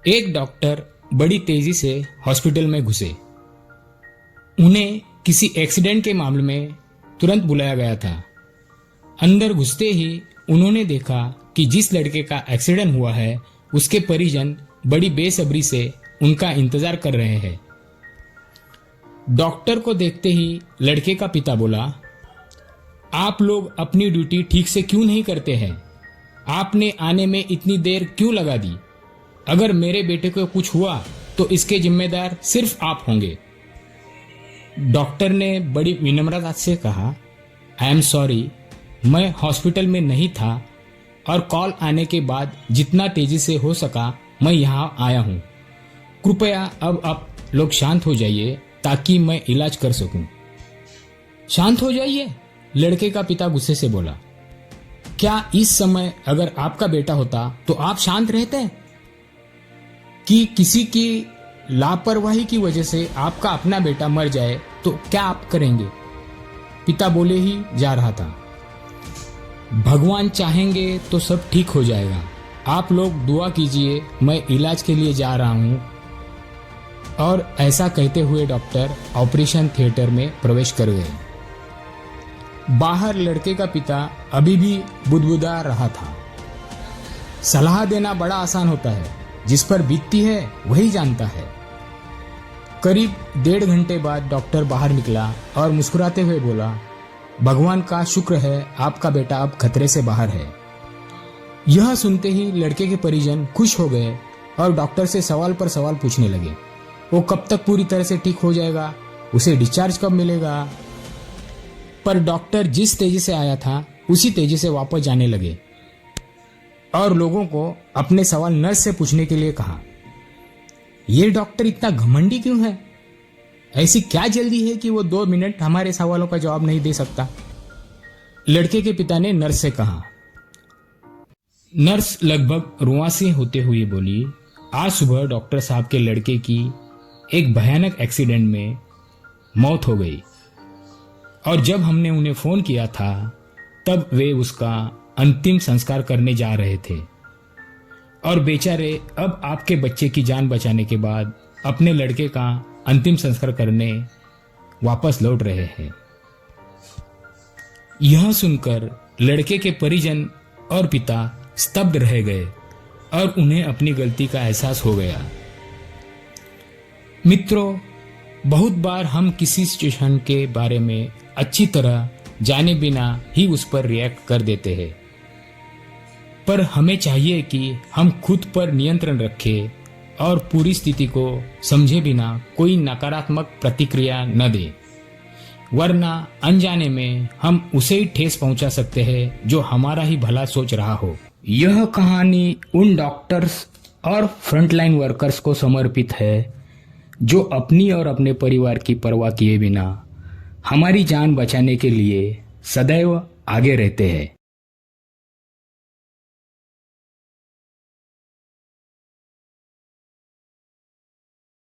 एक डॉक्टर बड़ी तेजी से हॉस्पिटल में घुसे। उन्हें किसी एक्सीडेंट के मामले में तुरंत बुलाया गया था। अंदर घुसते ही उन्होंने देखा कि जिस लड़के का एक्सीडेंट हुआ है उसके परिजन बड़ी बेसब्री से उनका इंतजार कर रहे हैं। डॉक्टर को देखते ही लड़के का पिता बोला, आप लोग अपनी ड्यूटी ठीक से क्यों नहीं करते हैं? आपने आने में इतनी देर क्यों लगा दी? अगर मेरे बेटे को कुछ हुआ तो इसके जिम्मेदार सिर्फ आप होंगे। डॉक्टर ने बड़ी विनम्रता से कहा, आई एम सॉरी, मैं हॉस्पिटल में नहीं था और कॉल आने के बाद जितना तेजी से हो सका मैं यहाँ आया हूँ। कृपया अब आप लोग शांत हो जाइए ताकि मैं इलाज कर सकूं। शांत हो जाइए, लड़के का पिता गुस्से से बोला। क्या इस समय अगर आपका बेटा होता तो आप शांत रहते? कि किसी की लापरवाही की वजह से आपका अपना बेटा मर जाए तो क्या आप करेंगे? पिता बोले ही जा रहा था। भगवान चाहेंगे तो सब ठीक हो जाएगा। आप लोग दुआ कीजिए, मैं इलाज के लिए जा रहा हूं। और ऐसा कहते हुए डॉक्टर ऑपरेशन थिएटर में प्रवेश कर गए। बाहर लड़के का पिता अभी भी बुदबुदा रहा था। सलाह देना बड़ा आसान होता है, जिस पर बीतती है वही जानता है। करीब 1.5 घंटे बाद डॉक्टर बाहर निकला और मुस्कुराते हुए बोला, भगवान का शुक्र है आपका बेटा अब खतरे से बाहर है। यह सुनते ही लड़के के परिजन खुश हो गए और डॉक्टर से सवाल पर सवाल पूछने लगे। वो कब तक पूरी तरह से ठीक हो जाएगा? उसे डिस्चार्ज कब मिलेगा? पर डॉक्टर जिस तेजी से आया था उसी तेजी से वापस जाने लगे और लोगों को अपने सवाल नर्स से पूछने के लिए कहा। ये डॉक्टर इतना घमंडी क्यों है? ऐसी क्या जल्दी है कि वो 2 मिनट हमारे सवालों का जवाब नहीं दे सकता? लड़के के पिता ने नर्स से कहा। नर्स लगभग रुआंसी होते हुए बोली, आज सुबह डॉक्टर साहब के लड़के की एक भयानक एक्सीडेंट में मौत हो गई और जब हमने उन्हें फोन किया था तब वे उसका अंतिम संस्कार करने जा रहे थे और बेचारे अब आपके बच्चे की जान बचाने के बाद अपने लड़के का अंतिम संस्कार करने वापस लौट रहे हैं। यह सुनकर लड़के के परिजन और पिता स्तब्ध रह गए और उन्हें अपनी गलती का एहसास हो गया। मित्रों, बहुत बार हम किसी सिचुएशन के बारे में अच्छी तरह जाने बिना ही उस पर रिएक्ट कर देते हैं, पर हमें चाहिए कि हम खुद पर नियंत्रण रखें और पूरी स्थिति को समझे बिना कोई नकारात्मक प्रतिक्रिया न दें, वरना अनजाने में हम उसे ही ठेस पहुंचा सकते हैं जो हमारा ही भला सोच रहा हो। यह कहानी उन डॉक्टर्स और फ्रंटलाइन वर्कर्स को समर्पित है जो अपनी और अपने परिवार की परवाह किए बिना हमारी जान बचाने के लिए सदैव आगे रहते हैं।